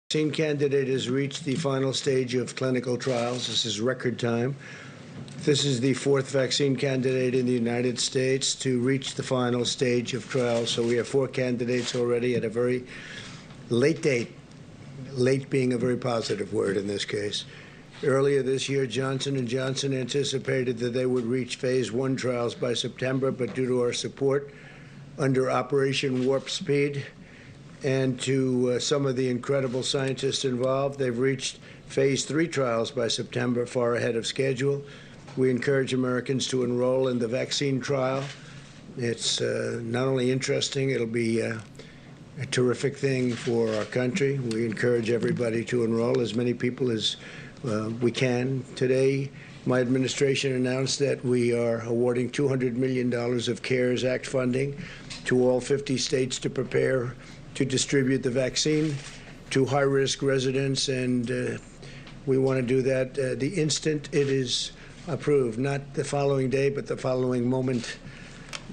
Vaccine candidate has reached the final stage of clinical trials. This is record time. This is the fourth vaccine candidate in the United States to reach the final stage of trials. So we have four candidates already at a very late date, late being a very positive word in this case. Earlier this year, Johnson & Johnson anticipated that they would reach phase 1 trials by September, but due to our support under Operation Warp Speed and to some of the incredible scientists involved, they've reached phase 3 trials by September, far ahead of schedule. We encourage Americans to enroll in the vaccine trial. It's not only interesting, it'll be a terrific thing for our country. We encourage everybody to enroll, as many people as we can. Today, my administration announced that we are awarding $200 million of CARES Act funding to all 50 states to prepare to distribute the vaccine to high-risk residents, and we want to do that the instant it is approved, not the following day, but the following moment.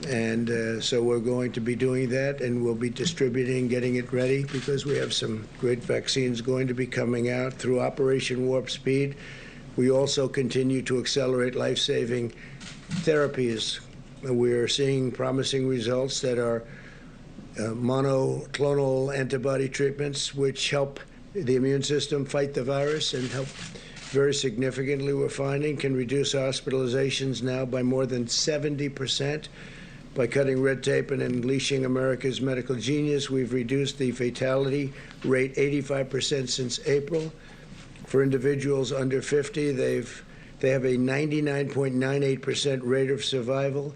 And so we're going to be doing that, and we'll be distributing, getting it ready, because we have some great vaccines going to be coming out through Operation Warp Speed. We also continue to accelerate life-saving therapies. We're seeing promising results that are monoclonal antibody treatments, which help the immune system fight the virus and help very significantly, we're finding, can reduce hospitalizations now by more than 70%. By cutting red tape and unleashing America's medical genius, we've reduced the fatality rate 85% since April. For individuals under 50, they have a 99.98% rate of survival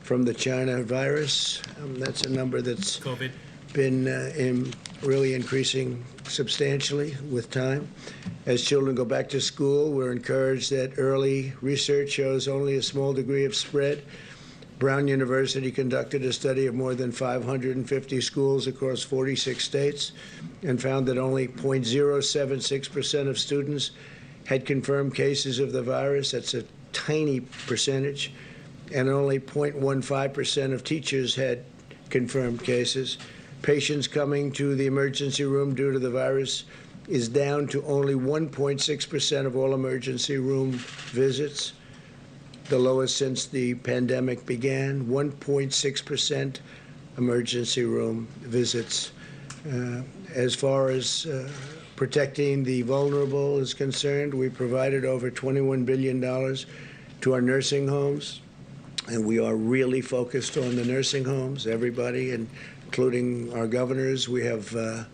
from the China virus. That's a number that's been really increasing substantially with time. As children go back to school, we're encouraged that early research shows only a small degree of spread. Brown University conducted a study of more than 550 schools across 46 states and found that only 0.076% of students had confirmed cases of the virus. That's a tiny percentage. And only 0.15% of teachers had confirmed cases. Patients coming to the emergency room due to the virus is down to only 1.6% of all emergency room visits, the lowest since the pandemic began. 1.6% emergency room visits. As far as protecting the vulnerable is concerned, we provided over $21 billion to our nursing homes, and we are really focused on the nursing homes, everybody, including our governors. We have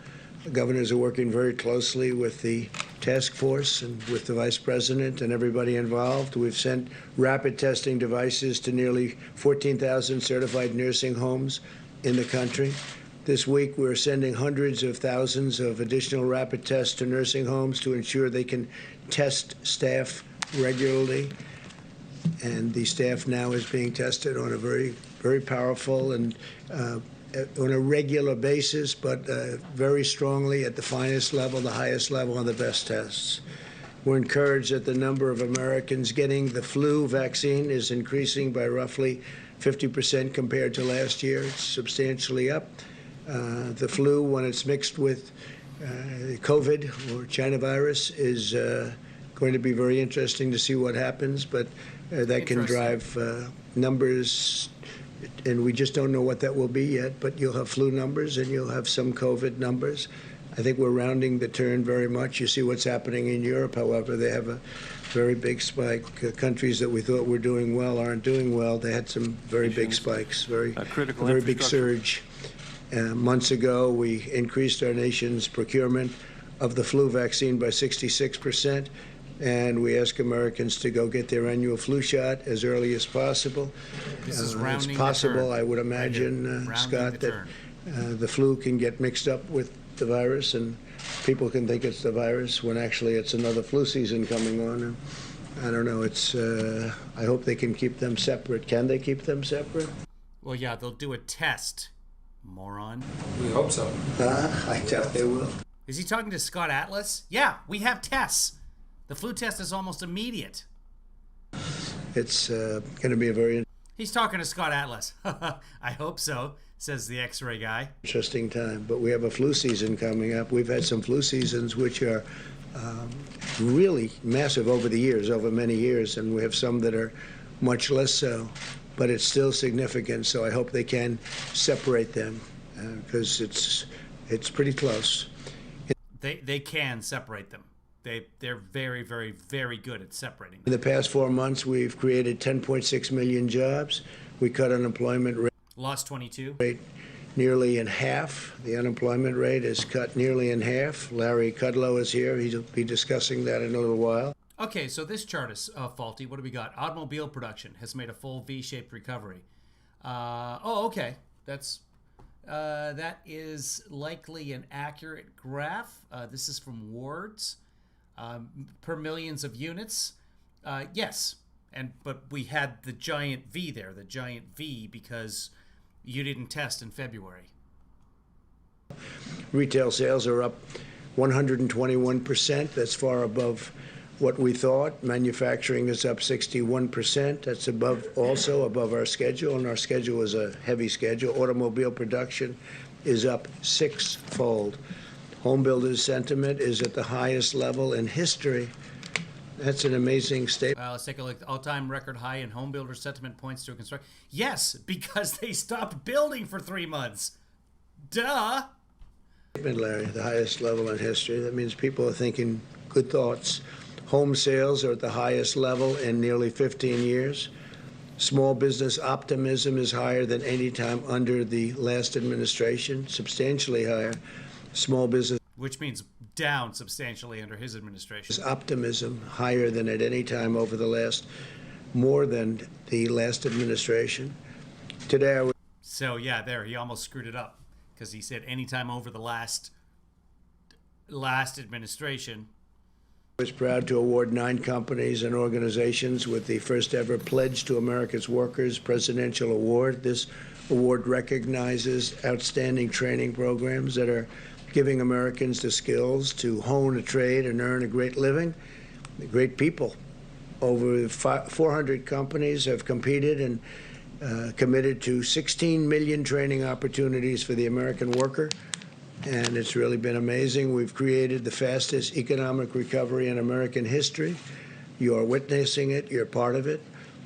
governors are working very closely with the task force and with the vice president and everybody involved. We've sent rapid testing devices to nearly 14,000 certified nursing homes in the country. This week, we're sending hundreds of thousands of additional rapid tests to nursing homes to ensure they can test staff regularly. And the staff now is being tested on a very, very powerful and on a regular basis, but very strongly at the finest level, the highest level, on the best tests. We're encouraged that the number of Americans getting the flu vaccine is increasing by roughly 50% compared to last year. It's substantially up. The flu, when it's mixed with COVID or China virus, is going to be very interesting to see what happens, but that can drive numbers, and we just don't know what that will be yet, but you'll have flu numbers and you'll have some COVID numbers. I think we're rounding the turn very much. You see what's happening in Europe, however. They have a very big spike. Countries that we thought were doing well aren't doing well. They had some very big spikes, very big surge. Months ago, we increased our nation's procurement of the flu vaccine by 66%. And we ask Americans to go get their annual flu shot as early as possible. It's possible, I would imagine, Scott, that the flu can get mixed up with the virus, and people can think it's the virus when actually it's another flu season coming on. And I don't know. It's. I hope they can keep them separate. Can they keep them separate? Well, yeah, they'll do a test, moron. We hope so. I doubt they will. Is he talking to Scott Atlas? Yeah, we have tests. The flu test is almost immediate. It's going to be a very He's talking to Scott Atlas. I hope so, says the X-ray guy. Interesting time, but we have a flu season coming up. We've had some flu seasons which are really massive over the years, over many years, and we have some that are much less so, but it's still significant, so I hope they can separate them because it's pretty close. They can separate them. They're very, very, very good at separating them. In the past 4 months, we've created 10.6 million jobs. We cut unemployment rate. Lost 22. Nearly in half. The unemployment rate is cut nearly in half. Larry Kudlow is here. He'll be discussing that in a little while. Okay, so this chart is faulty. What do we got? Automobile production has made a full V-shaped recovery. Okay. That is likely an accurate graph. This is from Wards. Per millions of units. Yes. But we had the giant V there, the giant V, because you didn't test in February. Retail sales are up 121%. That's far above what we thought. Manufacturing is up 61%. That's also above our schedule, and our schedule is a heavy schedule. Automobile production is up sixfold. Home builders' sentiment is at the highest level in history. That's an amazing statement. Let's take a look. All-time record high in home builder sentiment points to a construct. Yes, because they stopped building for 3 months. Duh. Larry, the highest level in history. That means people are thinking good thoughts. Home sales are at the highest level in nearly 15 years. Small business optimism is higher than any time under the last administration, substantially higher. Small business, which means down substantially under his administration. Optimism higher than at any time over more than the last administration. Today, so yeah, there he almost screwed it up because he said any time over the last administration. I was proud to award 9 companies and organizations with the first ever Pledge to America's Workers Presidential Award. This award recognizes outstanding training programs that are giving Americans the skills to hone a trade and earn a great living. The great people. Over 400 companies have competed and committed to 16 million training opportunities for the American worker. And it's really been amazing. We've created the fastest economic recovery in American history. You are witnessing it. You're part of it.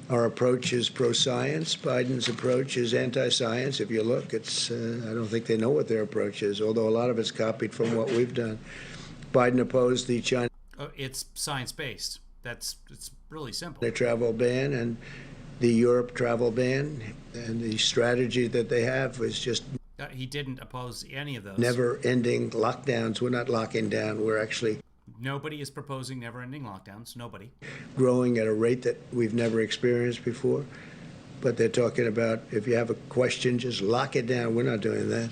Our approach is pro-science. Biden's approach is anti-science. If you look, it's I don't think they know what their approach is, although a lot of it's copied from what we've done. Biden opposed the China. It's science-based. It's really simple. The travel ban and the Europe travel ban, and the strategy that they have is just. He didn't oppose any of those. Never-ending lockdowns. We're not locking down. We're actually. Nobody is proposing never-ending lockdowns. Nobody. Growing at a rate that we've never experienced before. But they're talking about if you have a question, just lock it down. We're not doing that.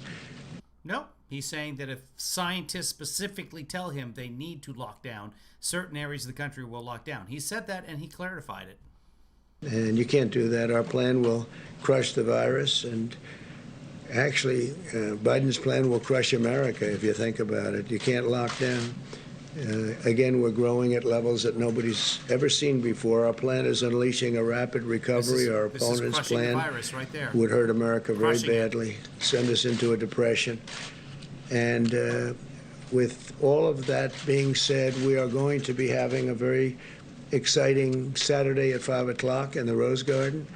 No. He's saying that if scientists specifically tell him they need to lock down, certain areas of the country will lock down. He said that and he clarified it. And you can't do that. Our plan will crush the virus. And actually, Biden's plan will crush America if you think about it. You can't lock down. Again, we're growing at levels that nobody's ever seen before. Our plan is unleashing a rapid recovery. Our opponent's plan would hurt America very badly, send us into a depression. And with all of that being said, we are going to be having a very exciting Saturday at 5 o'clock in the Rose Garden,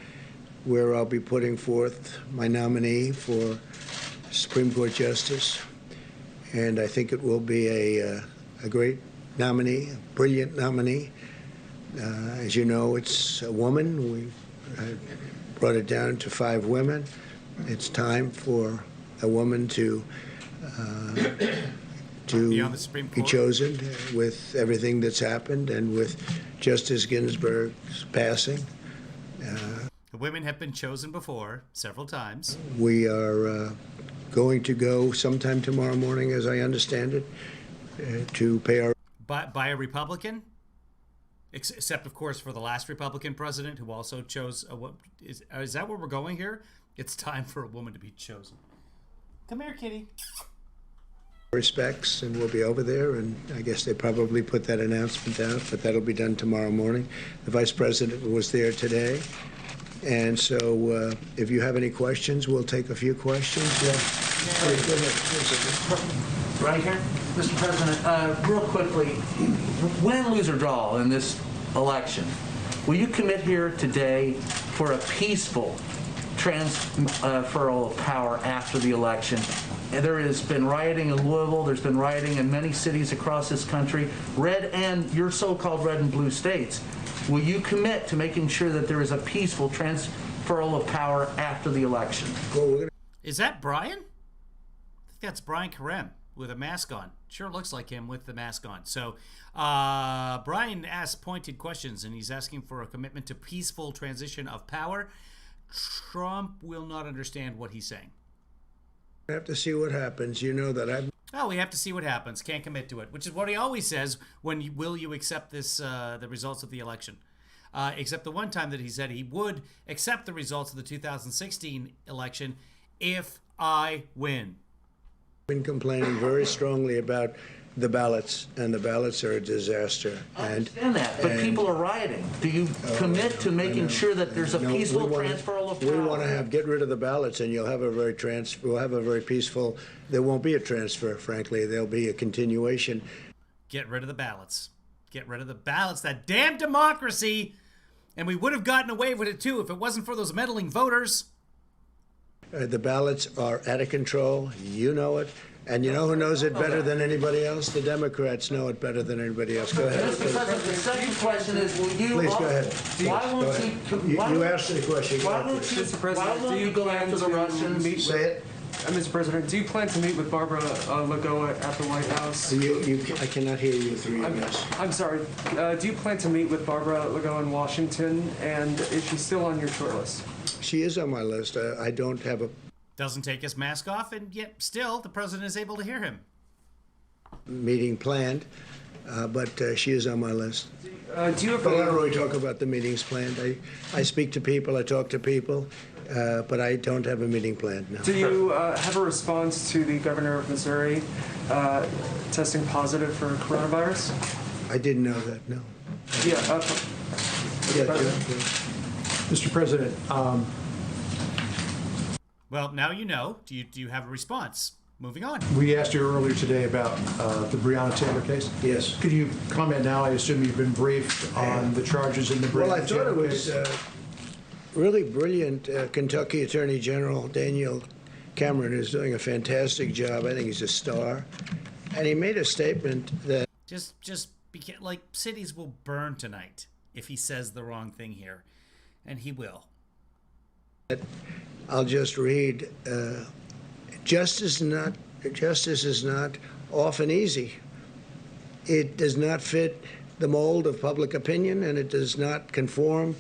where I'll be putting forth my nominee for Supreme Court Justice. And I think it will be a great nominee, a brilliant nominee. As you know, it's a woman. We brought it down to 5 women. It's time for a woman to be chosen with everything that's happened and with Justice Ginsburg's passing. Women have been chosen before, several times. We are going to go sometime tomorrow morning, as I understand it, to pay our... By a Republican? Except, of course, for the last Republican president who also chose... Is that where we're going here? It's time for a woman to be chosen. Come here, kitty. Respects, and we'll be over there, and I guess they probably put that announcement out, but that'll be done tomorrow morning. The vice president was there today, And so if you have any questions, we'll take a few questions. Yeah. Right here? Mr. President, real quickly, win, lose, or draw in this election, will you commit here today for a peaceful transferal of power after the election? And there has been rioting in Louisville. There's been rioting in many cities across this country, red and your so-called red and blue states. Will you commit to making sure that there is a peaceful transferal of power after the election? Is that Brian? I think that's Brian Karem with a mask on. Sure looks like him with the mask on. So Brian asks pointed questions, and he's asking for a commitment to peaceful transition of power. Trump will not understand what he's saying. We have to see what happens. You know that I've... Oh, we have to see what happens. Can't commit to it, which is what he always says when will you accept this, the results of the election. Except the one time that he said he would accept the results of the 2016 election if I win. been complaining very strongly about the ballots, and the ballots are a disaster. I understand that, but people are rioting. Do you commit to making sure that there's a peaceful transferal of power? We want to get rid of the ballots, and we'll have a very peaceful. There won't be a transfer, frankly. There'll be a continuation. Get rid of the ballots. Get rid of the ballots. That damn democracy. And we would have gotten away with it too if it wasn't for those meddling voters. The ballots are out of control. You know it. And you know who knows it better than anybody else? The Democrats know it better than anybody else. Go ahead. Mr. President, the second question is, will you... Please, go ahead. Why won't you asked the question. Why won't you go after the Russians? Say it. Mr. President, do you plan to meet with Barbara Lagoa at the White House? I cannot hear you through your mask. I'm sorry. Do you plan to meet with Barbara Lagoa in Washington? And is she still on your short list? She is on my list. I don't have a... Doesn't take his mask off, and yet still the president is able to hear him. meeting planned, but she is on my list. Do you have But I don't really talk about the meetings planned. I speak to people, I talk to people, but I don't have a meeting planned, no. Do you have a response to the governor of Missouri testing positive for coronavirus? I didn't know that, no. Yeah. Mr. President, Well, now you know. Do you have a response? Moving on. we asked you earlier today about the Breonna Taylor case. Yes. Could you comment now? I assume you've been briefed on the charges in the Breonna Well, I thought Taylor it was case. really brilliant. Kentucky Attorney General Daniel Cameron is doing a fantastic job. I think he's a star. And he made a statement that... Like, cities will burn tonight if he says the wrong thing here. And he will. I'll just read. Justice is not often easy. It does not fit the mold of public opinion, and it does not conform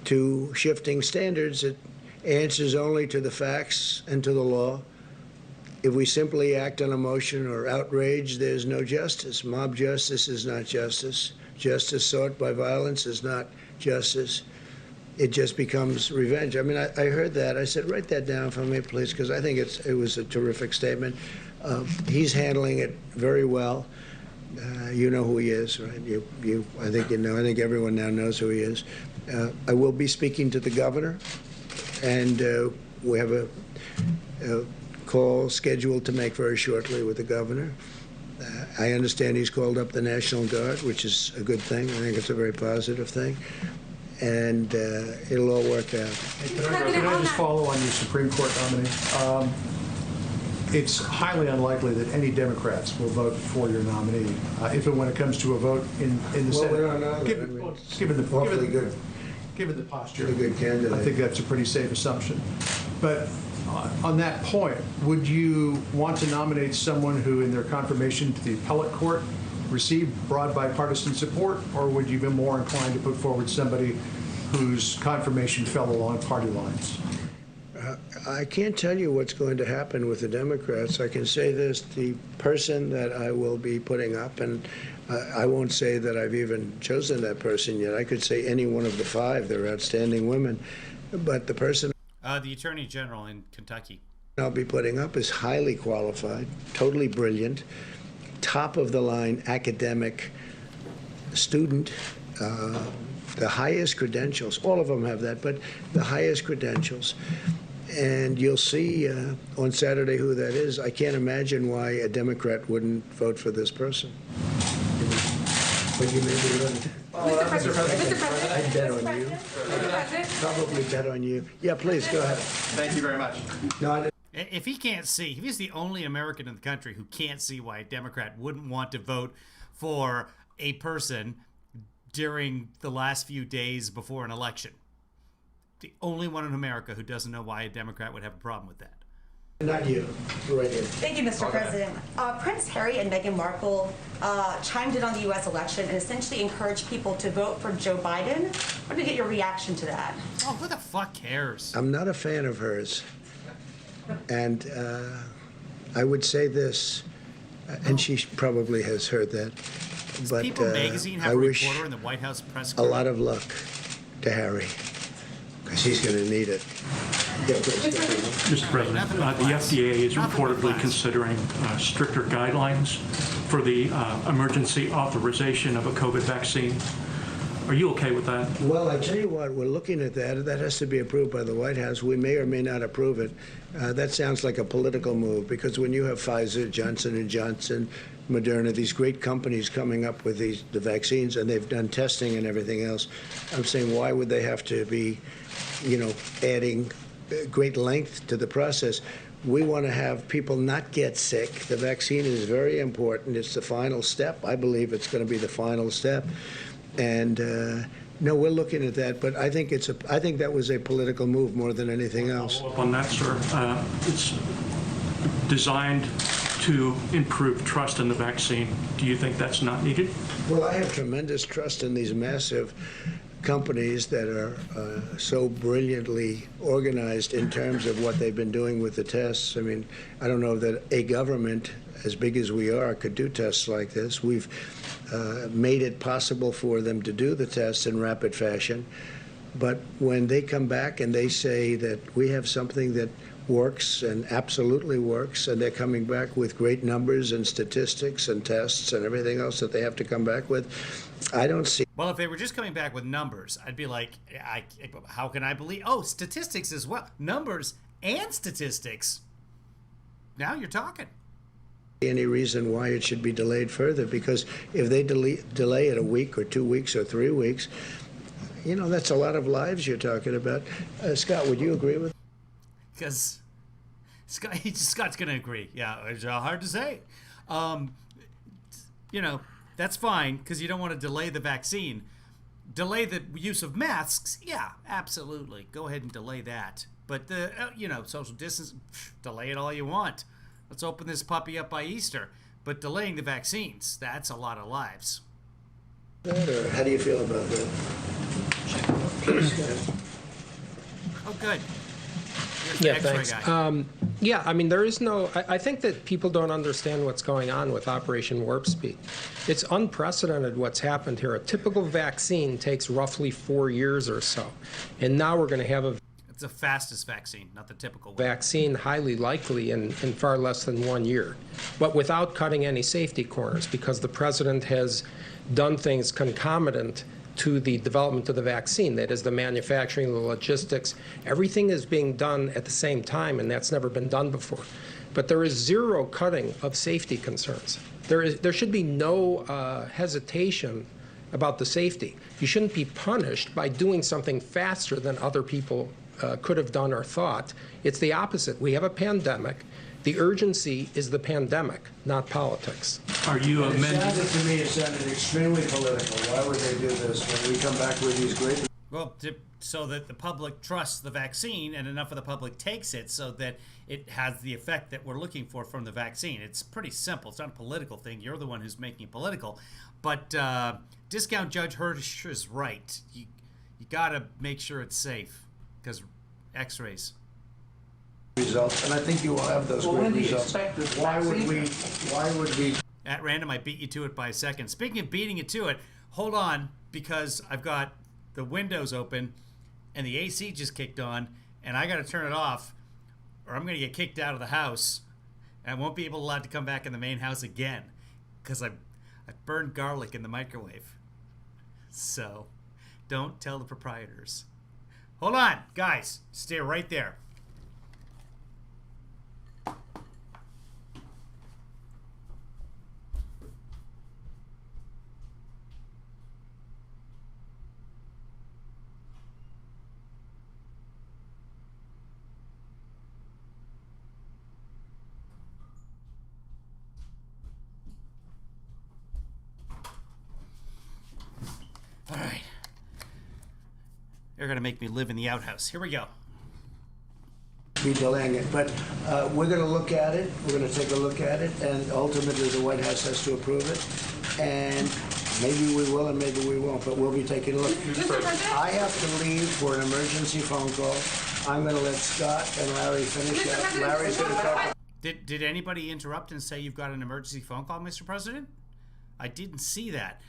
to shifting standards. It answers only to the facts and to the law. If we simply act on emotion or outrage, there's no justice. Mob justice is not justice. Justice sought by violence is not justice. It just becomes revenge. I mean, I heard that. I said, write that down for me, please, because I think it was a terrific statement. He's handling it very well. You know who he is, right? I think you know. I think everyone now knows who he is. I will be speaking to the governor, and we have a call scheduled to make very shortly with the governor. I understand he's called up the National Guard, which is a good thing. I think it's a very positive thing. And it'll all work out. Can I just follow on your Supreme Court nominee? It's highly unlikely that any Democrats will vote for your nominee if and when it comes to a vote in the Senate. We don't know. Given the posture, a good candidate. I think that's a pretty safe assumption. But on that point, would you want to nominate someone who, in their confirmation to the appellate court, received broad bipartisan support, or would you be more inclined to put forward somebody whose confirmation fell along party lines? I can't tell you what's going to happen with the Democrats. I can say this, the person that I will be putting up, and I won't say that I've even chosen that person yet. I could say any one of the five. They're outstanding women. But the person... The Attorney General in Kentucky. I'll be putting up is highly qualified, totally brilliant, top of the line academic student, the highest credentials. All of them have that, but the highest credentials. And you'll see on Saturday who that is. I can't imagine why a Democrat wouldn't vote for this person. But you may be right. Mr. President. I'd bet on you. Mr. President. Probably bet on you. Yeah, please, go ahead. Thank you very much. No, If he can't see, if he's the only American in the country who can't see why a Democrat wouldn't want to vote for a person during the last few days before an election, the only one in America who doesn't know why a Democrat would have a problem with that. not you. Right here. Thank you, Mr. President. Prince Harry and Meghan Markle chimed in on the U.S. election and essentially encouraged people to vote for Joe Biden. I want to get your reaction to that. Oh, who the fuck cares? I'm not a fan of hers. And I would say this, and she probably has heard that, but People Magazine have I a wish reporter in the White House press a corps. lot of luck to Harry, because he's going to need it. Yeah, please. Mr. President, Nothing but the class. FDA is Nothing but reportedly class. considering stricter guidelines for the emergency authorization of a COVID vaccine. Are you okay with that? Well, I tell you what, we're looking at that. That has to be approved by the White House. We may or may not approve it. That sounds like a political move, because when you have Pfizer, Johnson & Johnson, Moderna, these great companies coming up with the vaccines, and they've done testing and everything else, I'm saying, why would they have to be, adding great length to the process? We want to have people not get sick. The vaccine is very important. It's the final step. I believe it's going to be the final step. And no, we're looking at that, but I think I think that was a political move more than anything else. Follow up on that, sir. It's designed to improve trust in the vaccine. Do you think that's not needed? Well, I have tremendous trust in these massive companies that are so brilliantly organized in terms of what they've been doing with the tests. I mean, I don't know that a government as big as we are could do tests like this. We've made it possible for them to do the tests in rapid fashion. But when they come back and they say that we have something that works and absolutely works, and they're coming back with great numbers and statistics and tests and everything else that they have to come back with, I don't see. Well, if they were just coming back with numbers, I'd be like, how can I believe? Oh, statistics as well. Numbers and statistics. Now you're talking. Any reason why it should be delayed further, because if they delay it a week or 2 weeks or 3 weeks, that's a lot of lives you're talking about. Scott, would you agree with? Because Scott's going to agree. Yeah, it's hard to say. That's fine, because you don't want to delay the vaccine. Delay the use of masks, yeah, absolutely. Go ahead and delay that. But the social distance, delay it all you want. Let's open this puppy up by Easter. But delaying the vaccines, that's a lot of lives. Or how do you feel about that? Please, go ahead. Oh, good. Here's the Yeah, X-ray thanks. guy. Yeah, I mean, there is no. I think that people don't understand what's going on with Operation Warp Speed. It's unprecedented what's happened here. A typical vaccine takes roughly 4 years or so. And now we're going to have a It's the fastest vaccine, not the typical one. vaccine highly likely in far less than 1 year, but without cutting any safety corners, because the president has done things concomitant to the development of the vaccine. That is, the manufacturing, the logistics, everything is being done at the same time, and that's never been done before. But there is zero cutting of safety concerns. There should be no hesitation about the safety. You shouldn't be punished by doing something faster than other people could have done or thought. It's the opposite. We have a pandemic. The urgency is the pandemic, not politics. Are you It amending? sounded to me, it sounded extremely political. Why would they do this when we come back with these great? Well, so that the public trusts the vaccine and enough of the public takes it so that it has the effect that we're looking for from the vaccine. It's pretty simple. It's not a political thing. You're the one who's making it political. But Discount Judge Hirsch is right. You got to make sure it's safe, because X-rays. Results, and I think you will have those Well, great when do you results. expect this Why vaccine? would we? At random, I beat you to it by a second. Speaking of beating it to it, hold on, because I've got the windows open and the AC just kicked on, and I got to turn it off, or I'm going to get kicked out of the house, and I won't be allowed to come back in the main house again, because I burned garlic in the microwave. So, Don't tell the proprietors. Hold on, guys. Stay right there. All right. They're going to make me live in the outhouse. Here we go. Be delaying it, but we're going to look at it. We're going to take a look at it, and ultimately the White House has to approve it. And maybe we will, and maybe we won't, but we'll be taking a look. I have to leave for an emergency phone call. I'm going to let Scott and Larry finish that. Larry's going to talk. Did anybody interrupt and say you've got an emergency phone call, Mr. President? I didn't see that.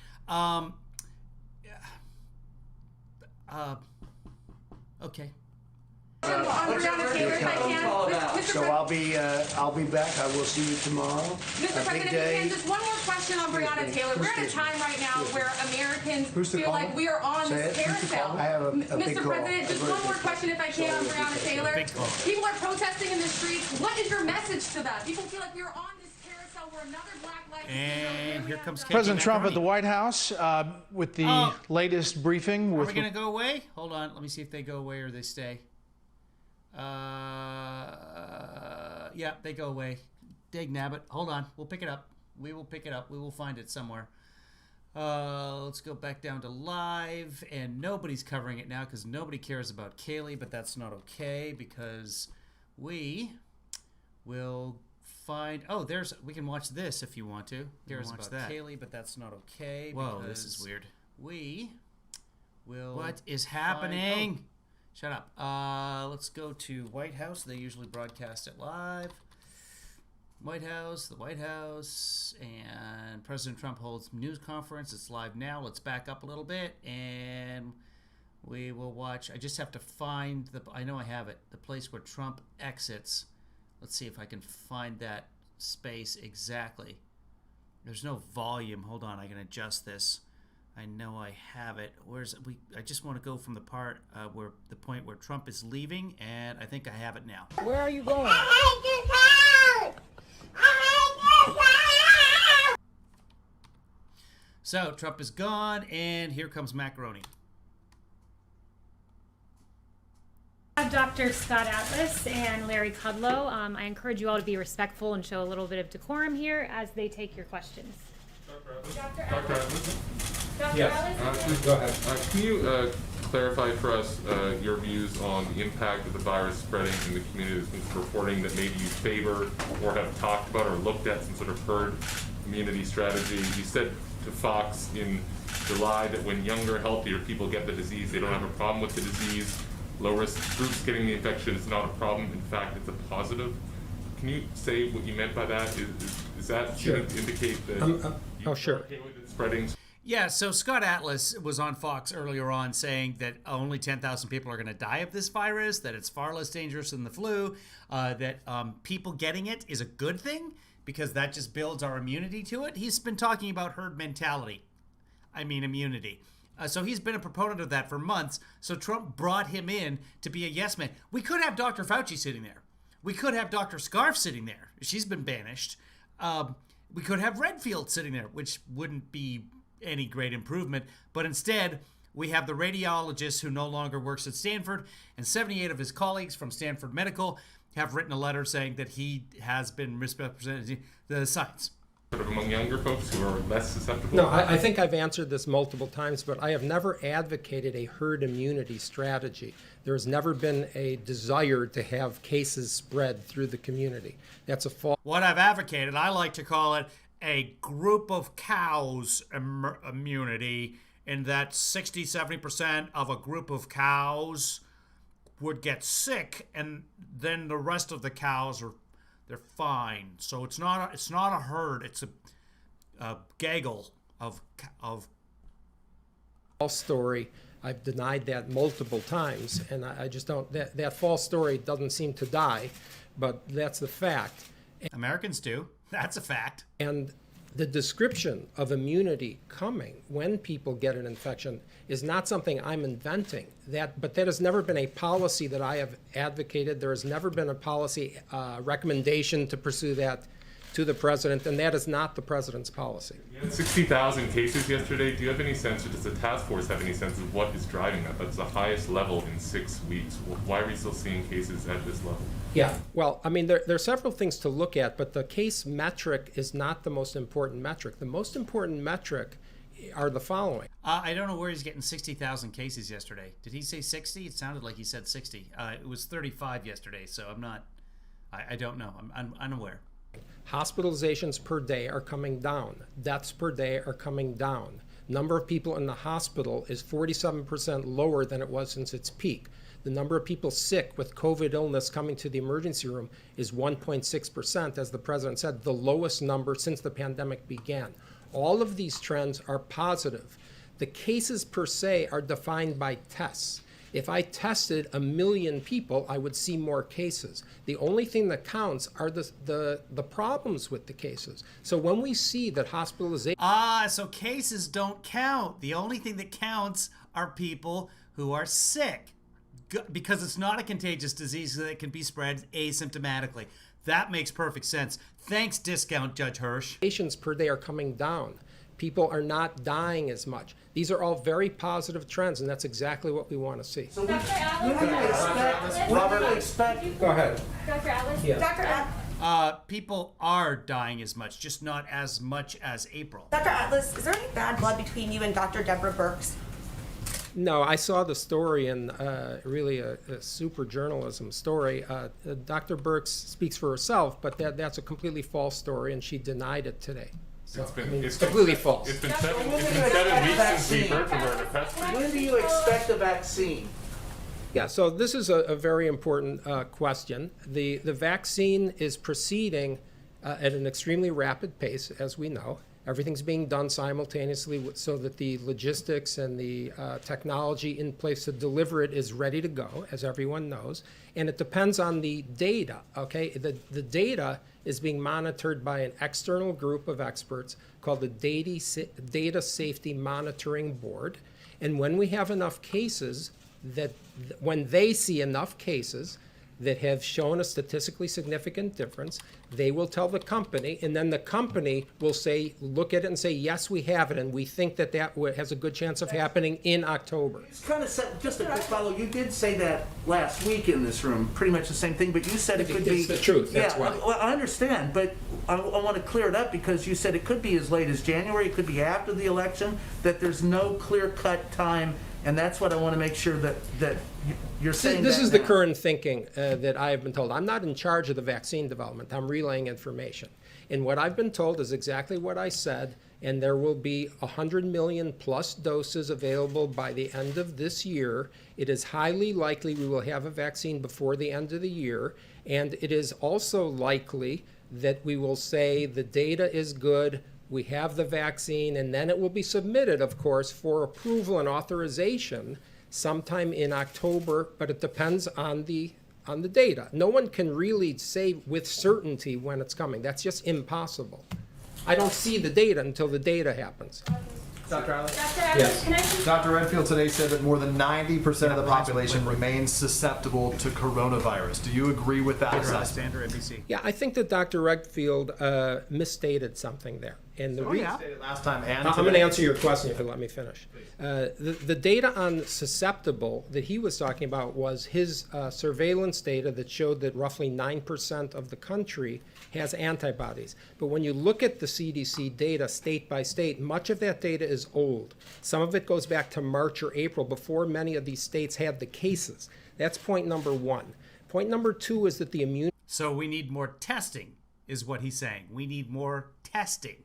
Okay. So I'll be back. I will see you tomorrow. Mr. President, and just one more question on Breonna Taylor. We're at a time right now where Americans feel like we are on this carousel. I have a big Mr. call. President, just one more question if I can on Breonna Taylor. People are protesting in the streets. What is your message to them? People feel like we are on this carousel where another black life And here comes President Trump at the White House with the latest briefing. Are we going to go away? Hold on. Let me see if they go away or they stay. Yeah, they go away. Dag nabbit. Hold on. We'll pick it up. We will pick it up. We will find it somewhere. Let's go back down to live. And nobody's covering it now because nobody cares about Kaylee, but that's not okay because we will find... Oh, we can watch this if you want to. Cares about that. Kaylee, but that's not okay. Whoa, this is weird. We will... What is happening? Shut up. Let's go to White House. They usually broadcast it live. White House, the White House, and President Trump holds news conference. It's live now. Let's back up a little bit, and we will watch. I just have to find I know I have it. The place where Trump exits. Let's see if I can find that space exactly. There's no volume. Hold on. I can adjust this. I know I have it. I just want to go from the part where the point where Trump is leaving, and I think I have it now. Where are you going? So Trump is gone, and here comes macaroni. Dr. Scott Atlas and Larry Kudlow. I encourage you all to be respectful and show a little bit of decorum here as they take your questions. Dr. Atlas? Yes, please go ahead. Can you clarify for us your views on the impact of the virus spreading in the community? There's been reporting that maybe you favor or have talked about or looked at some sort of herd immunity strategy. You said to Fox in July that when younger, healthier people get the disease, they don't have a problem with the disease. Low-risk groups getting the infection is not a problem. In fact, it's a positive. Can you say what you meant by that? Is that Sure. to indicate that sure. okay with it spreading? Yeah, so Scott Atlas was on Fox earlier on saying that only 10,000 people are going to die of this virus, that it's far less dangerous than the flu, that people getting it is a good thing because that just builds our immunity to it. He's been talking about herd mentality. I mean immunity. So he's been a proponent of that for months. So Trump brought him in to be a yes man. We could have Dr. Fauci sitting there. We could have Dr. Scarf sitting there. She's been banished. We could have Redfield sitting there, which wouldn't be any great improvement. But instead, we have the radiologist who no longer works at Stanford, and 78 of his colleagues from Stanford Medical have written a letter saying that he has been misrepresenting the science. Sort of among younger folks who are less susceptible? No, I think I've answered this multiple times, but I have never advocated a herd immunity strategy. There has never been a desire to have cases spread through the community. That's a false. What I've advocated, I like to call it a group of cows immunity, in that 60-70% of a group of cows would get sick, and then the rest of the cows they're fine. So it's not a herd. It's a gaggle of. False story. I've denied that multiple times, and I just don't. That false story doesn't seem to die, but that's the fact. Americans do. That's a fact. And The description of immunity coming when people get an infection is not something I'm inventing. But that has never been a policy that I have advocated. There has never been a policy recommendation to pursue that to the president, and that is not the president's policy. You had 60,000 cases yesterday. Do you have any sense, or does the task force have any sense of what is driving that? That's the highest level in 6 weeks. Why are we still seeing cases at this level? Yeah, well, I mean, there are several things to look at, but the case metric is not the most important metric. The most important metric are the following. I don't know where he's getting 60,000 cases yesterday. Did he say 60? It sounded like he said 60. It was 35 yesterday, so I'm not, I don't know. I'm unaware. Hospitalizations per day are coming down. Deaths per day are coming down. Number of people in the hospital is 47% lower than it was since its peak. The number of people sick with COVID illness coming to the emergency room is 1.6%, as the president said, the lowest number since the pandemic began. All of these trends are positive. The cases per se are defined by tests. If I tested 1 million people, I would see more cases. The only thing that counts are the problems with the cases. So when we see that hospitalization... So cases don't count. The only thing that counts are people who are sick, because it's not a contagious disease that can be spread asymptomatically. That makes perfect sense. Thanks, Discount Judge Hirsch. Patients per day are coming down. People are not dying as much. These are all very positive trends, and that's exactly what we want to see. So when do you expect? Go ahead. Dr. Atlas? Yeah. Dr. People are dying as much, just not as much as April. Dr. Atlas, is there any bad blood between you and Dr. Deborah Birx? No, I saw the story, and really a super journalism story. Dr. Birx speaks for herself, but that's a completely false story, and she denied it today. So, it's completely false. It's been 7 weeks since we heard from her in a press briefing. When do you expect a vaccine? Yeah, so this is a very important question. The vaccine is proceeding at an extremely rapid pace, as we know. Everything's being done simultaneously so that the logistics and the technology in place to deliver it is ready to go, as everyone knows. And it depends on the data, okay? The data is being monitored by an external group of experts called the Data Safety Monitoring Board. And when we have enough cases when they see enough cases that have shown a statistically significant difference, they will tell the company, and then the company will look at it and say, yes, we have it, and we think that has a good chance of happening in October. It's kind of just a quick follow. You did say that last week in this room, pretty much the same thing, but you said it could be... It's the truth, that's why. Well, I understand, but I want to clear it up because you said it could be as late as January, it could be after the election, that there's no clear-cut time. And that's what I want to make sure that you're saying. This is the current thinking that I have been told. I'm not in charge of the vaccine development. I'm relaying information. And what I've been told is exactly what I said, and there will be 100 million plus doses available by the end of this year. It is highly likely we will have a vaccine before the end of the year, and it is also likely that we will say the data is good, we have the vaccine, and then it will be submitted, of course, for approval and authorization sometime in October, but it depends on the data. No one can really say with certainty when it's coming. That's just impossible. I don't see the data until the data happens. Dr. Allen? Yes. Can I Dr. Redfield today said that more than 90% of the population remains susceptible to coronavirus. Do you agree with that assessment? NBC. Yeah, I think that Dr. Redfield misstated something there. And the Last time and I'm today. going to answer your question if you let me finish. The data on susceptible that he was talking about was his surveillance data that showed that roughly 9% of the country has antibodies. But when you look at the CDC data state by state, much of that data is old. Some of it goes back to March or April before many of these states had the cases. That's point number one. Point number two is that the immune... So we need more testing, is what he's saying. We need more testing.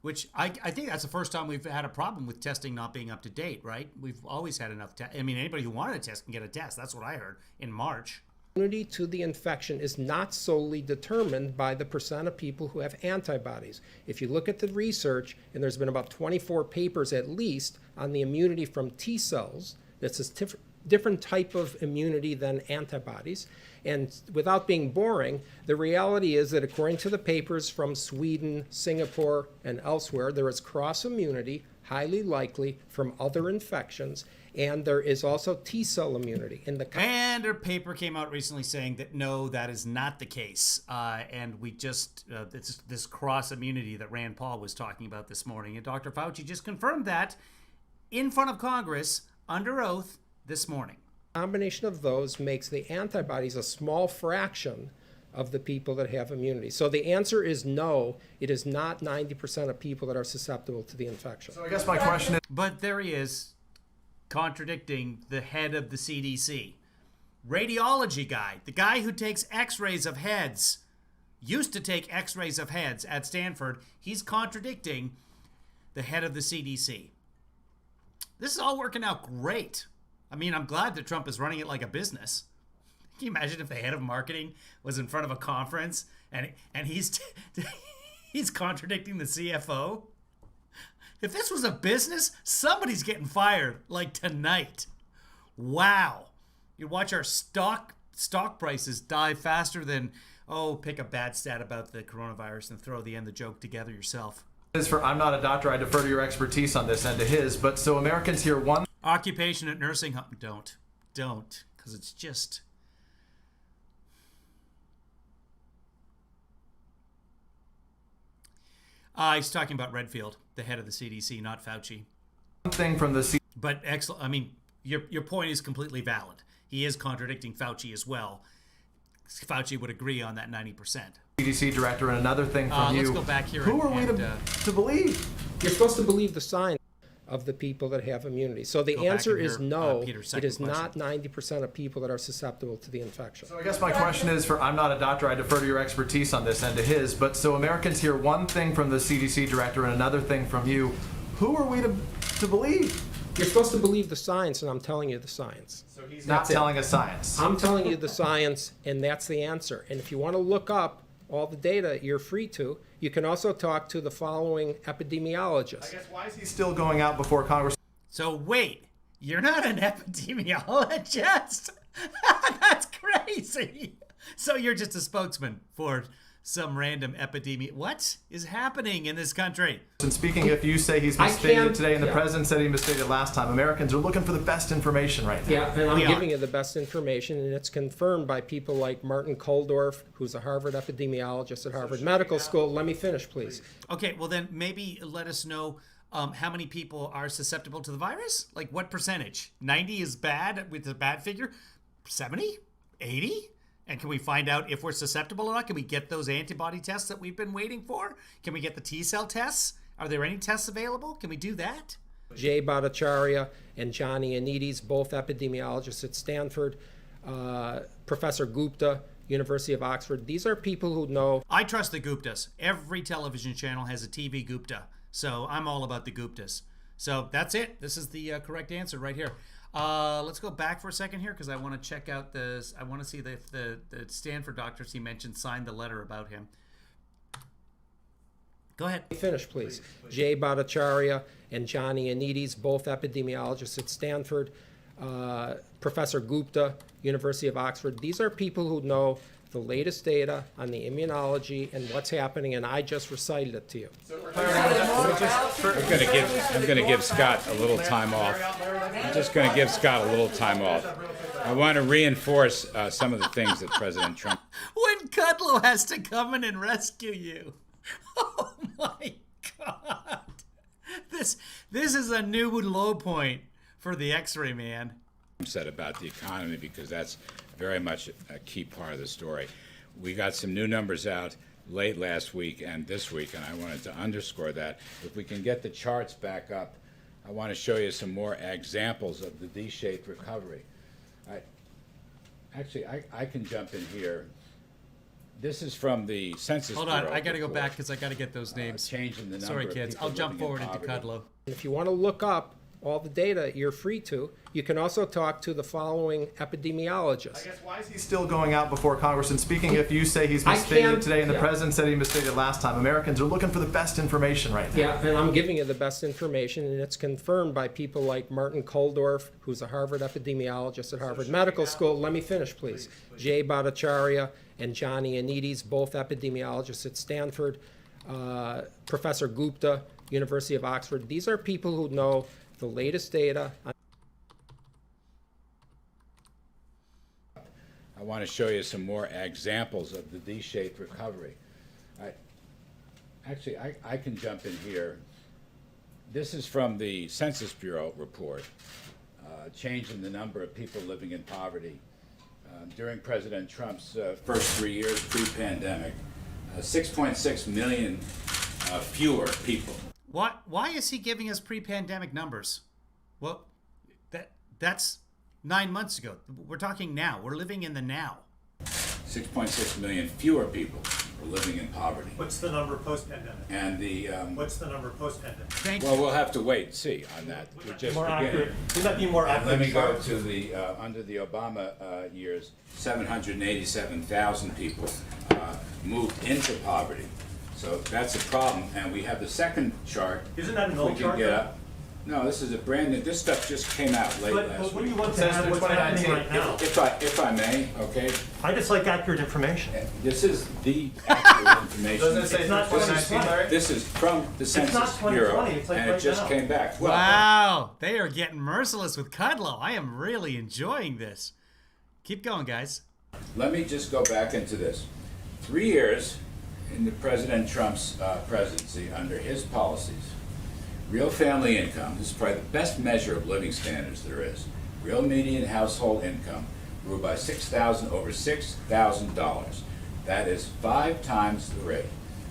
Which I think that's the first time we've had a problem with testing not being up to date, right? We've always had enough I mean, anybody who wanted a test can get a test. That's what I heard in March. Immunity to the infection is not solely determined by the percent of people who have antibodies. If you look at the research, and there's been about 24 papers at least on the immunity from T cells, that's different type of immunity than antibodies. And without being boring, the reality is that according to the papers from Sweden, Singapore, and elsewhere, there is cross immunity, highly likely, from other infections. And there is also T-cell immunity. And a paper came out recently saying that no, that is not the case. And we just, this cross immunity that Rand Paul was talking about this morning, and Dr. Fauci just confirmed that in front of Congress under oath this morning. A combination of those makes the antibodies a small fraction of the people that have immunity. So the answer is no, it is not 90% of people that are susceptible to the infection. So I guess my question is... But there he is, contradicting the head of the CDC. Radiology guy, the guy who takes x-rays of heads, used to take x-rays of heads at Stanford, he's contradicting the head of the CDC. This is all working out great. I mean, I'm glad that Trump is running it like a business. Can you imagine if the head of marketing was in front of a conference and he's he's contradicting the CFO? If this was a business, somebody's getting fired like tonight. Wow. You'd watch our stock prices dive faster than, pick a bad stat about the coronavirus and throw the end of the joke together yourself. I'm not a doctor, I defer to your expertise on this and to his, but so Americans hear one... Occupation at nursing home. Don't, because it's just... He's talking about Redfield, the head of the CDC, not Fauci. One thing from the But excellent. I mean, your point is completely valid. He is contradicting Fauci as well. Fauci would agree on that 90%. CDC director, and another thing from you. Let's go back here. Who are we to believe? You're supposed to believe the science of the people that have immunity. So the answer is no, it is not 90% of people that are susceptible to the infection. So I guess my question is, I'm not a doctor, I defer to your expertise on this and to his, but so Americans hear one thing from the CDC director and another thing from you. Who are we to believe? You're supposed to believe the science, and I'm telling you the science. So he's not telling us science. I'm telling you the science, and that's the answer. And if you want to look up all the data, you're free to. You can also talk to the following epidemiologists. I guess why is he still going out before Congress? So wait, you're not an epidemiologist? That's crazy. So you're just a spokesman for some random epidemic. What is happening in this country? And speaking, if you say he's misstated today and the president said he misstated last time, Americans are looking for the best information right now. Yeah, and I'm giving you the best information, and it's confirmed by people like Martin Kulldorff, who's a Harvard epidemiologist at Harvard Medical School. Let me finish, please. Okay, well then maybe let us know how many people are susceptible to the virus? Like what percentage? 90 is bad with a bad figure? 70? 80? And can we find out if we're susceptible or not? Can we get those antibody tests that we've been waiting for? Can we get the T-cell tests? Are there any tests available? Can we do that? Jay Bhattacharya and Johnny Anides, both epidemiologists at Stanford. Professor Gupta, University of Oxford. These are people who know. I trust the Guptas. Every television channel has a TV Gupta. So I'm all about the Guptas. So that's it. This is the correct answer right here. Let's go back for a second here because I want to check out this. I want to see if the Stanford doctors he mentioned signed the letter about him. Go ahead. Finish, please. Jay Bhattacharya and Johnny Anides, both epidemiologists at Stanford. Professor Gupta, University of Oxford. These are people who know the latest data on the immunology and what's happening, and I just recited it to you. I'm going to give Scott a little time off. I'm just going to give Scott a little time off. I want to reinforce some of the things that President Trump... When Kudlow has to come in and rescue you. Oh my God. This is a new low point for the X-ray man. ...said about the economy, because that's very much a key part of the story. We got some new numbers out late last week and this week, and I wanted to underscore that. If we can get the charts back up, I want to show you some more examples of the D-shaped recovery. I can jump in here. This is from the Census Hold on, Bureau I got to go report. back because I got to get those names. Changing the number Sorry, of kids. people I'll jump living in forward into poverty. Kudlow. If you want to look up all the data, you're free to. You can also talk to the following epidemiologists. I guess why is he still going out before Congress and speaking if you say he's I misstated can't- today and the yeah. president said he misstated last time? Americans are looking for the best information right now. Yeah, and I'm giving you the best information, and it's confirmed by people like Martin Koldorf, who's a Harvard epidemiologist at Harvard Medical School. Let me finish, please. Jay Bhattacharya and Johnny Anides, both epidemiologists at Stanford. Professor Gupta, University of Oxford. These are people who know the latest data. I want to show you some more examples of the V-shaped recovery. I can jump in here. This is from the Census Bureau report, change in the number of people living in poverty. During President Trump's first 3 years pre-pandemic, 6.6 million fewer people. Why is he giving us pre-pandemic numbers? Well, that's 9 months ago. We're talking now. We're living in the now. 6.6 million fewer people are living in poverty. What's the number post-pandemic? And the what's the number post-pandemic? well, weul have to wait and see on that. We're just More beginning. accurate. Would that be more And accurate? let me go to the under the Obama years. 787,000 people moved into poverty. So that's a problem. And we have the second chart. Isn't that an If old we can chart, get though? up. No, this is a brand new. This stuff just came out late last But what do week. you want to add what's happening right now? If I may, okay. I just like accurate information. This is the accurate information. Doesn't it say It's not 2019, Larry? This is from the not Census 2020, Bureau, it's like and right it just now. came back. Well, Wow, they are getting merciless with Kudlow. I am really enjoying this. Keep going, guys. let me just go back into this. 3 years into President Trump's presidency, under his policies, real family income, this is probably the best measure of living standards there is, real median household income grew by over $6,000. That is 5 times the rate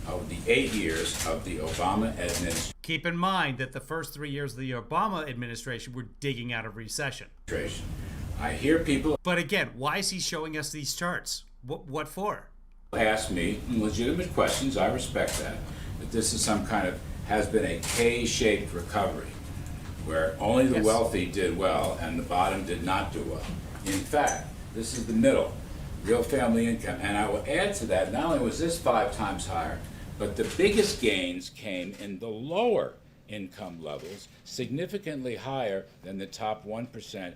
of the 8 years of the Obama administration. Keep in mind that the first 3 years of the Obama administration were digging out of recession. I hear people But again, why is he showing us these charts? What for? ask me legitimate questions, I respect that, but this is some kind of, has been a K-shaped recovery, where only the wealthy did well and the bottom did not do well. In fact, this is the middle, real family income. And I will add to that, not only was this 5 times higher, but the biggest gains came in the lower income levels, significantly higher than the top 1%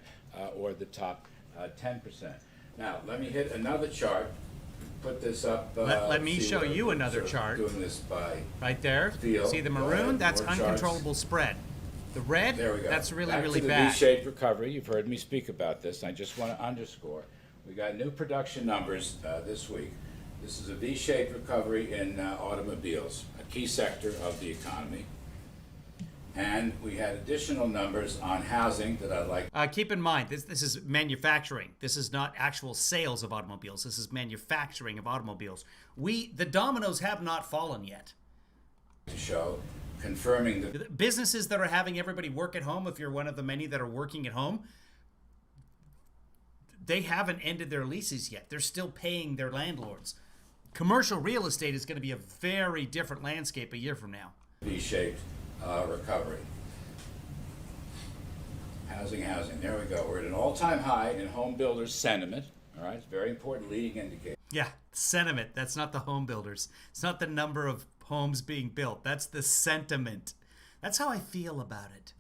or the top 10%. Now, let me hit another chart. Put this up. Let me show you another chart. Doing this by right there. field. See the Go maroon? ahead, That's more charts. uncontrollable spread. The red? There we go. That's really, Back really to the bad. V-shaped recovery. You've heard me speak about this. I just want to underscore. We got new production numbers this week. This is a V-shaped recovery in automobiles, a key sector of the economy. And we had additional numbers on housing that I'd like. Keep in mind, this is manufacturing. This is not actual sales of automobiles. This is manufacturing of automobiles. The dominoes have not fallen yet. To show, confirming the businesses that are having everybody work at home, if you're one of the many that are working at home, they haven't ended their leases yet. They're still paying their landlords. Commercial real estate is going to be a very different landscape a year from now. V-shaped recovery. Housing. There we go. We're at an all-time high in home builders sentiment. All right, it's a very important leading indicator. Yeah, sentiment. That's not the home builders. It's not the number of homes being built. That's the sentiment. That's how I feel about it.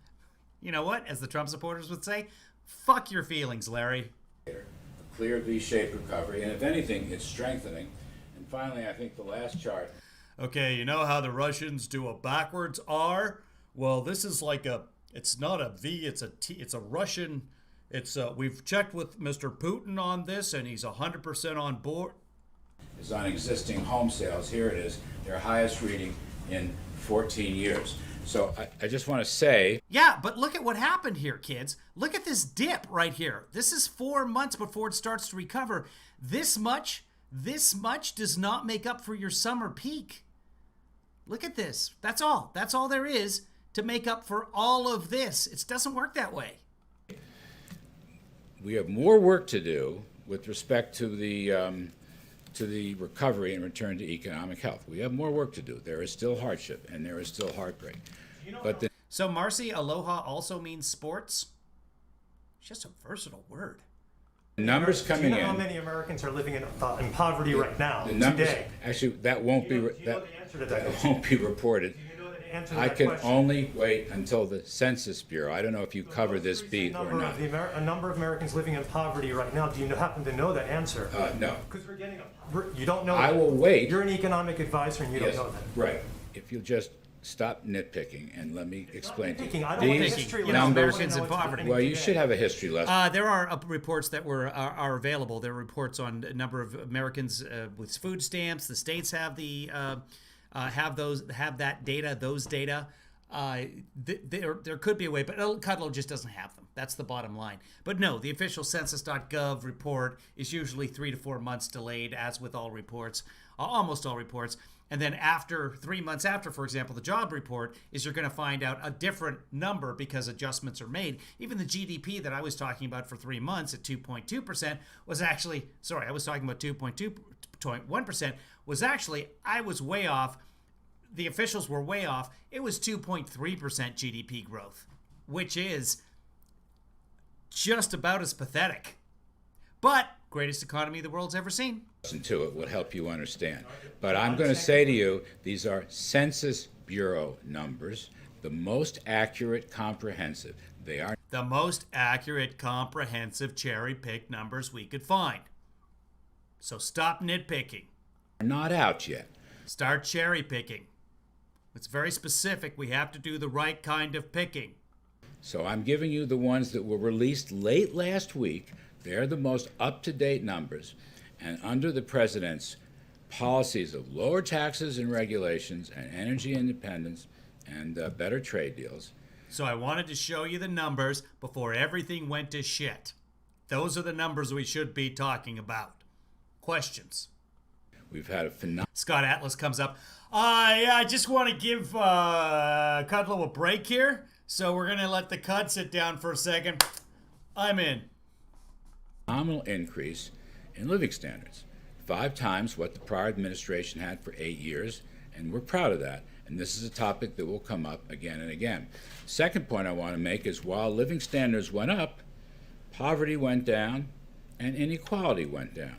You know what? As the Trump supporters would say, fuck your feelings, Larry. A clear V-shaped recovery, and if anything, it's strengthening. And finally, I think the last chart. Okay, you know how the Russians do a backwards R? Well, this is like it's not a V, it's a T, it's a Russian, we've checked with Mr. Putin on this and he's 100% on board. Is on existing home sales. Here it is, their highest reading in 14 years. So I just want to say. Yeah, but look at what happened here, kids. Look at this dip right here. This is 4 months before it starts to recover. This much does not make up for your summer peak. Look at this. That's all. That's all there is to make up for all of this. It doesn't work that way. We have more work to do with respect to the recovery and return to economic health. We have more work to do. There is still hardship and there is still heartbreak. So, Marcy, aloha also means sports? It's just a versatile word. Numbers Do coming you know in. how many Americans are living in poverty right now, The numbers, today? actually, that won't be, Do you know that the answer to that? that won't be reported. Do you know the answer to I that can question? only wait until the Census Bureau. I don't know if you cover this beat or not. A number of Americans living in poverty right now. Do you happen to know that answer? No. Because you don't know. I that. will wait. You're an economic advisor and you Yes, don't know that. right. If you'll just stop nitpicking and let me explain to you. nitpicking. I don't want a history lesson. numbers, Americans in poverty. well, you should have a history lesson. There are reports that are available. There are reports on a number of Americans with food stamps. The states have have that data. Those data. There could be a way, but Kudlow just doesn't have them. That's the bottom line. But no, the official census.gov report is usually 3 to 4 months delayed, as with all reports, almost all reports. And then after 3 months after, for example, the job report is you're going to find out a different number because adjustments are made. Even the GDP that I was talking about for 3 months at 2.2% was actually, sorry, I was talking about 2.1%, was actually, I was way off. The officials were way off. It was 2.3% GDP growth, which is just about as pathetic. But greatest economy the world's ever seen. Listen to it will help you understand. But I'm going to say to you, these are Census Bureau numbers, the most accurate, comprehensive. They are the most accurate, comprehensive, cherry-picked numbers we could find. So stop nitpicking. Not out yet. Start cherry-picking. It's very specific. We have to do the right kind of picking. So I'm giving you the ones that were released late last week. They're the most up-to-date numbers. And under the president's policies of lower taxes and regulations and energy independence and better trade deals. So I wanted to show you the numbers before everything went to shit. Those are the numbers we should be talking about. Questions? We've had a phenomenal... Scott Atlas comes up. Yeah, I just want to give Kudlow a break here. So we're going to let the Cud sit down for a second. I'm in. Phenomenal increase in living standards. 5 times what the prior administration had for 8 years, and we're proud of that. And this is a topic that will come up again and again. Second point I want to make is while living standards went up, poverty went down and inequality went down.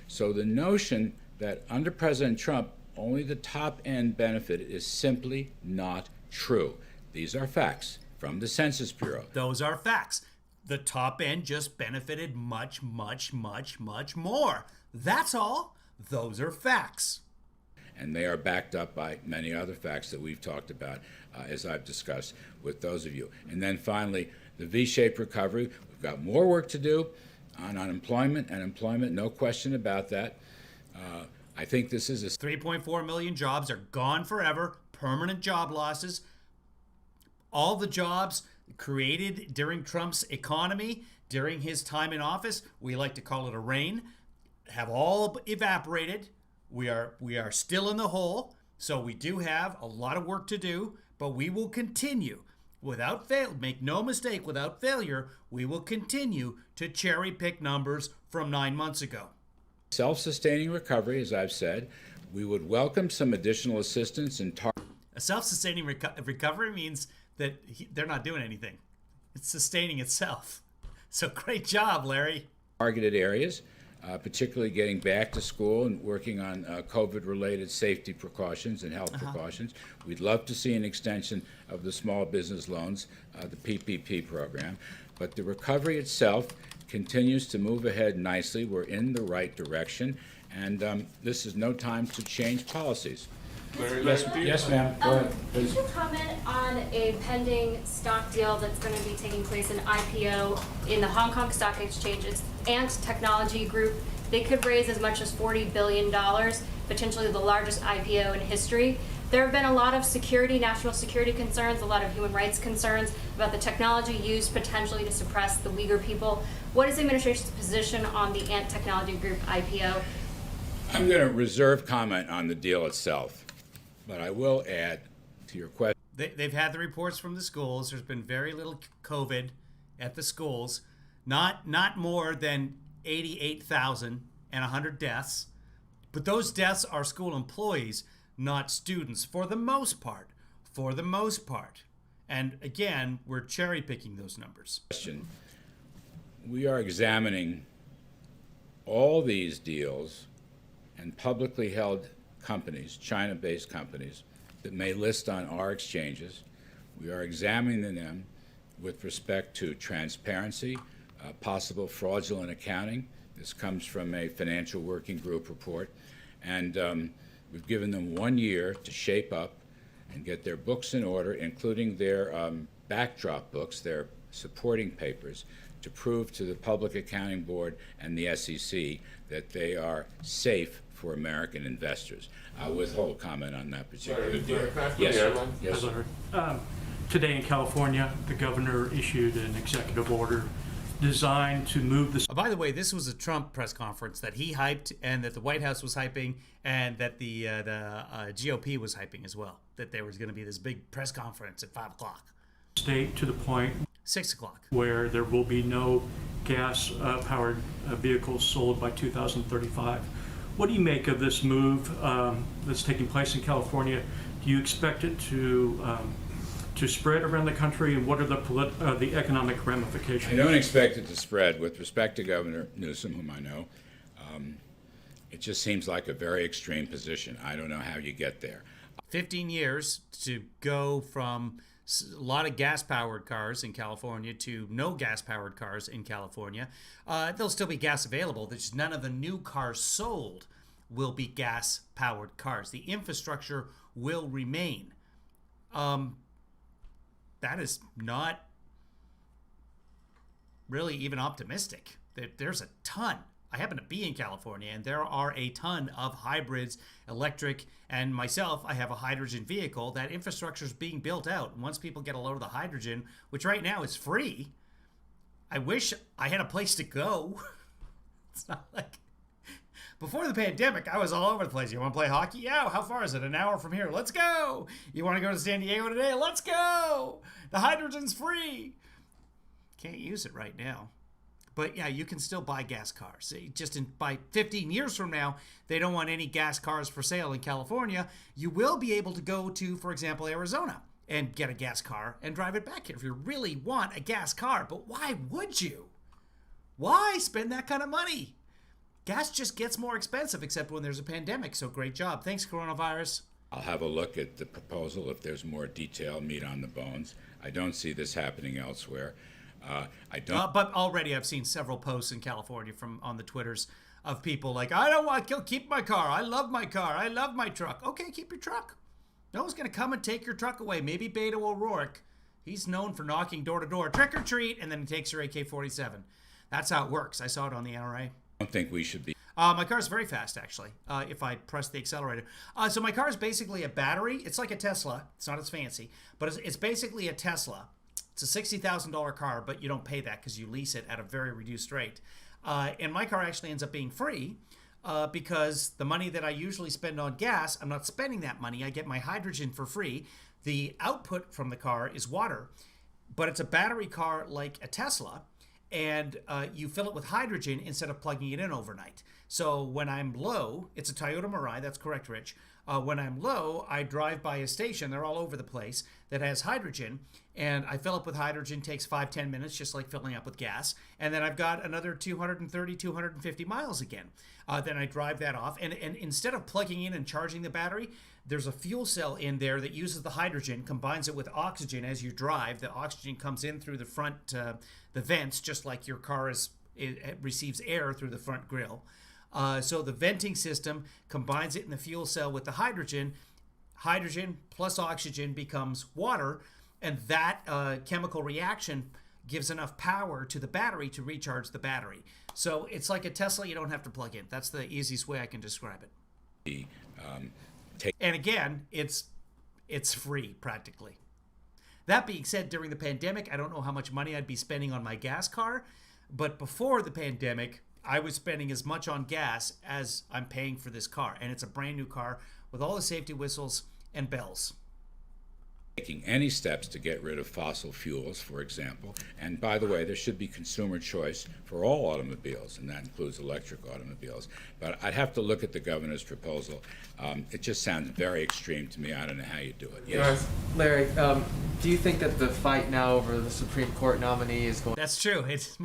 So the notion that under President Trump only the top end benefited is simply not true. These are facts from the Census Bureau. Those are facts. The top end just benefited much, much, much, much more. That's all. Those are facts. And they are backed up by many other facts that we've talked about, as I've discussed with those of you. And then finally, the V-shaped recovery. We've got more work to do on unemployment and employment, no question about that. I think this is a... 3.4 million jobs are gone forever, permanent job losses. All the jobs created during Trump's economy, during his time in office, we like to call it a reign, have all evaporated. We are still in the hole, so we do have a lot of work to do, but we will continue. Without fail, make no mistake, without failure, we will continue to cherry pick numbers from 9 months ago. Self-sustaining recovery, as I've said. We would welcome some additional assistance in a self-sustaining recovery means that they're not doing anything. It's sustaining itself. So great job, Larry. Targeted areas, particularly getting back to school and working on COVID-related safety precautions and health precautions. We'd love to see an extension of the small business loans, the PPP program. But the recovery itself continues to move ahead nicely. We're in the right direction, and this is no time to change policies. Yes, ma'am. Go ahead, Could please. you comment on a pending stock deal that's going to be taking place in IPO in the Hong Kong Stock Exchange's Ant Technology Group? They could raise as much as $40 billion, potentially the largest IPO in history. There have been a lot of national security concerns, a lot of human rights concerns about the technology used potentially to suppress the Uyghur people. What is the administration's position on the Ant Technology Group IPO? I'm going to reserve comment on the deal itself, but I will add to your question. They've had the reports from the schools. There's been very little COVID at the schools, not more than 88,000 and 100 deaths. But those deaths are school employees, not students, for the most part. And again, we're cherry picking those numbers. Question. We are examining all these deals and publicly held companies, China-based companies, that may list on our exchanges. We are examining them with respect to transparency, possible fraudulent accounting. This comes from a financial working group report. And we've given them 1 year to shape up and get their books in order, including their backdrop books, their supporting papers, to prove to the Public Accounting Board and the SEC that they are safe for American investors. I'll withhold comment on that particular deal. Yes, sir. Yes, sir. Today in California, the governor issued an executive order designed to move the... By the way, this was a Trump press conference that he hyped and that the White House was hyping and that the GOP was hyping as well, that there was going to be this big press conference at 5 o'clock. State to the point 6 o'clock, where there will be no gas-powered vehicles sold by 2035. What do you make of this move that's taking place in California? Do you expect it to spread around the country, and what are the economic ramifications? I don't expect it to spread. With respect to Governor Newsom, whom I know, it just seems like a very extreme position. I don't know how you get there. 15 years to go from a lot of gas-powered cars in California to no gas-powered cars in California. There'll still be gas available. There's just none of the new cars sold will be gas-powered cars. The infrastructure will remain. That is not really even optimistic. There's a ton. I happen to be in California, and there are a ton of hybrids, electric, and myself, I have a hydrogen vehicle. That infrastructure is being built out. And once people get a load of the hydrogen, which right now is free, I wish I had a place to go. It's not like... Before the pandemic, I was all over the place. You want to play hockey? Yeah, how far is it? An hour from here. Let's go. You want to go to San Diego today? Let's go. The hydrogen's free. Can't use it right now. But yeah, you can still buy gas cars. Just by 15 years from now, they don't want any gas cars for sale in California. You will be able to go to, for example, Arizona and get a gas car and drive it back here if you really want a gas car. But why would you? Why spend that kind of money? Gas just gets more expensive, except when there's a pandemic. So great job. Thanks, coronavirus. I'll have a look at the proposal if there's more detailed meat on the bones. I don't see this happening elsewhere. I don't. But already I've seen several posts in California on the Twitters of people like, I don't want to keep my car. I love my car. I love my truck. Okay, keep your truck. No one's going to come and take your truck away. Maybe Beto O'Rourke. He's known for knocking door to door, trick or treat, and then he takes your AK-47. That's how it works. I saw it on the NRA. I don't think we should be. My car is very fast, actually, if I press the accelerator. So my car is basically a battery. It's like a Tesla. It's not as fancy, but it's basically a Tesla. It's a $60,000 car, but you don't pay that because you lease it at a very reduced rate. And my car actually ends up being free because the money that I usually spend on gas, I'm not spending that money. I get my hydrogen for free. The output from the car is water, but it's a battery car like a Tesla, and you fill it with hydrogen instead of plugging it in overnight. So when I'm low, it's a Toyota Mirai, that's correct, Rich. When I'm low, I drive by a station, they're all over the place, that has hydrogen, and I fill up with hydrogen, takes 5-10 minutes, just like filling up with gas, and then I've got another 230, 250 miles again. Then I drive that off, and instead of plugging in and charging the battery, there's a fuel cell in there that uses the hydrogen, combines it with oxygen as you drive. The oxygen comes in through the front, the vents, just like your car it receives air through the front grille. So the venting system combines it in the fuel cell with the hydrogen. Hydrogen plus oxygen becomes water, and that chemical reaction gives enough power to the battery to recharge the battery. So it's like a Tesla you don't have to plug in. That's the easiest way I can describe it. And again, it's free practically. That being said, during the pandemic, I don't know how much money I'd be spending on my gas car, but before the pandemic, I was spending as much on gas as I'm paying for this car. And it's a brand new car with all the safety whistles and bells. taking any steps to get rid of fossil fuels, for example. And by the way, there should be consumer choice for all automobiles, and that includes electric automobiles. But I'd have to look at the governor's proposal. It just sounds very extreme to me. I don't know how you do it. Yes. Larry, do you think that the fight now over the Supreme Court nominee is going That's true. It's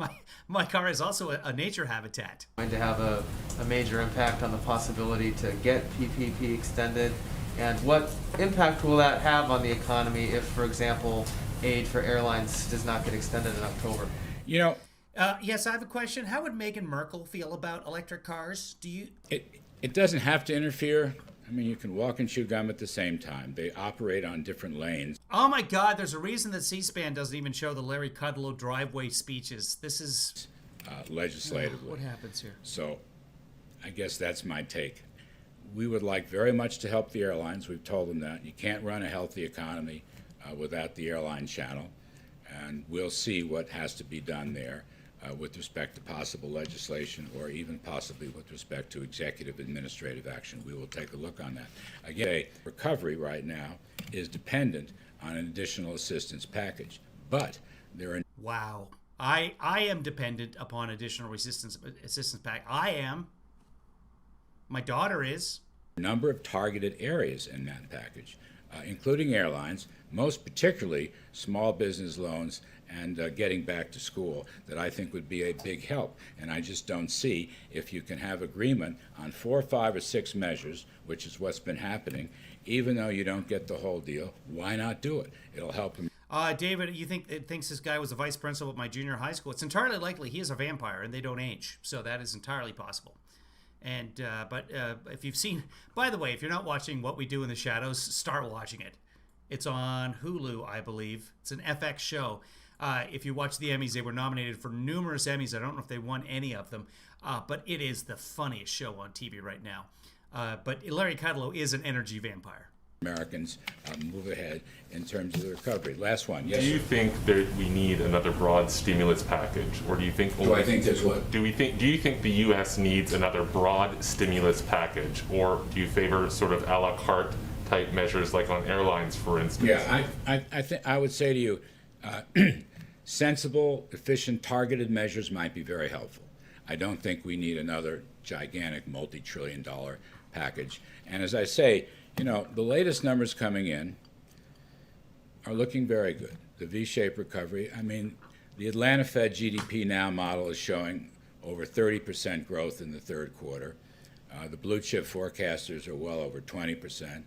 my car is also a nature habitat. to have a major impact on the possibility to get PPP extended? And what impact will that have on the economy if, for example, aid for airlines does not get extended in October? You know, yes, I have a question. How would Meghan Markle feel about electric cars? Do you? It doesn't have to interfere. I mean, you can walk and chew gum at the same time. They operate on different lanes. Oh my God! There's a reason that C-SPAN doesn't even show the Larry Kudlow driveway speeches. This is Legislatively. What happens here? So, I guess that's my take. We would like very much to help the airlines. We've told them that. You can't run a healthy economy without the airline channel. And we'll see what has to be done there with respect to possible legislation or even possibly with respect to executive administrative action. We will take a look on that. Again, recovery right now is dependent on an additional assistance package. But there are... Wow. I am dependent upon additional assistance pack. I am. My daughter is. A number of targeted areas in that package, including airlines, most particularly small business loans and getting back to school, that I think would be a big help. And I just don't see if you can have agreement on 4, 5, or 6 measures, which is what's been happening, even though you don't get the whole deal, why not do it? It'll help them. David, you thinks this guy was a vice principal at my junior high school? It's entirely likely. He is a vampire, and they don't age, so that is entirely possible. And but if you've seen, by the way, if you're not watching What We Do in the Shadows, start watching it. It's on Hulu, I believe. It's an FX show. If you watch the Emmys, they were nominated for numerous Emmys. I don't know if they won any of them, but it is the funniest show on TV right now. But Larry Kudlow is an energy vampire. Americans move ahead in terms of the recovery. Last one. Yes. Do you think that we need another broad stimulus package, or do you think? Do I think there's what? Do you think the U.S. needs another broad stimulus package, or do you favor sort of a la carte type measures like on airlines, for instance? Yeah, I think I would say to you, sensible, efficient, targeted measures might be very helpful. I don't think we need another gigantic multi-trillion-dollar package. And as I say, you know, the latest numbers coming in are looking very good. The V-shaped recovery, I mean, the Atlanta Fed GDP Now model is showing over 30% growth in the third quarter. The blue chip forecasters are well over 20%.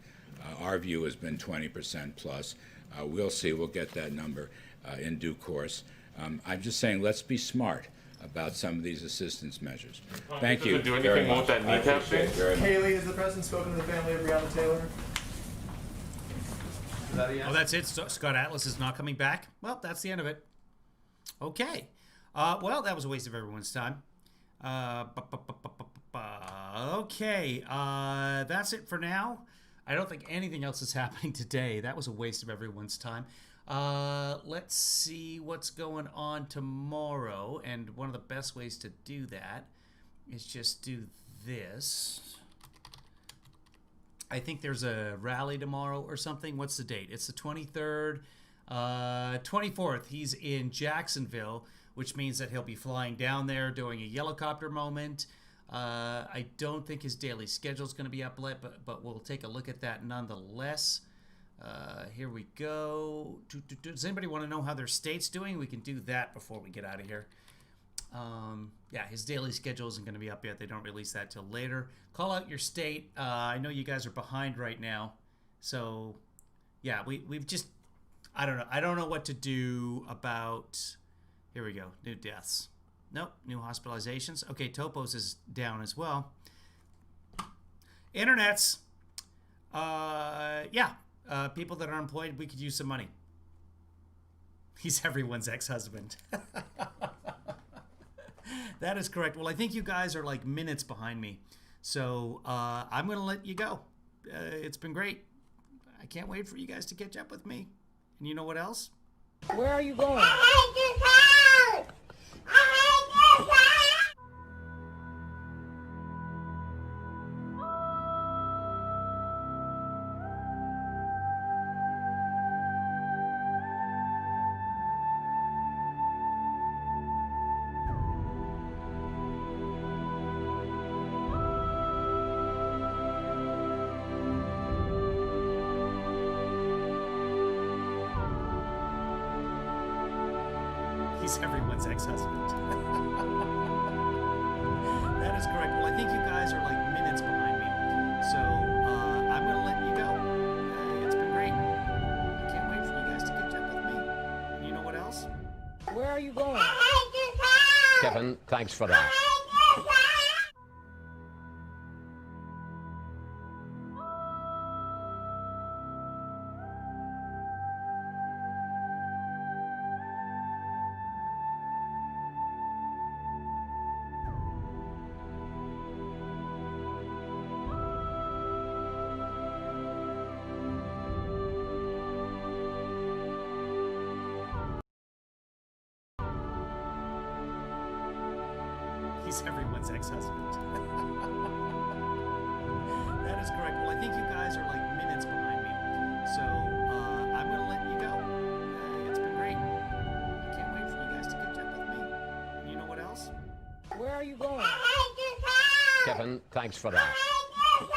Our view has been 20% plus. We'll see. We'll get that number in due course. I'm just saying, let's be smart about some of these assistance measures. Thank you. Do anything more with that kneecap thing? Haley, has the president spoken to the family of Breonna Taylor? Is that a yes? Oh, that's it. Scott Atlas is not coming back. Well, that's the end of it. Okay. Well, that was a waste of everyone's time. Okay. That's it for now. I don't think anything else is happening today. That was a waste of everyone's time. Let's see what's going on tomorrow. And one of the best ways to do that is just do this. I think there's a rally tomorrow or something. What's the date? It's the 23rd. 24th, he's in Jacksonville, which means that he'll be flying down there doing a helicopter moment. I don't think his daily schedule is going to be up yet, but we'll take a look at that nonetheless. Here we go. Does anybody want to know how their state's doing? We can do that before we get out of here. Yeah, his daily schedule isn't going to be up yet. They don't release that till later. Call out your state. I know you guys are behind right now. So, yeah, we've just... I don't know. I don't know what to do about... Here we go. New deaths. Nope. New hospitalizations. Okay, Topos is down as well. Internets. Yeah. People that are unemployed, we could use some money. He's everyone's ex-husband. That is correct. Well, I think you guys are like minutes behind me. So I'm going to let you go. It's been great. I can't wait for you guys to catch up with me. And you know what else? Where are you going? He's everyone's ex-husband. That is correct. Well, I think you guys are like minutes behind me, so I'm going to let you go. It's been great. I can't wait for you guys to catch up with me. And you know what else? Where are you going? Kevin, thanks for that. He's everyone's ex-husband. That is correct. Well, I think you guys are like minutes behind me, so I'm going to let you go. It's been great. I can't wait for you guys to catch up with me. And you know what else? Where are you going? Kevin, thanks for that.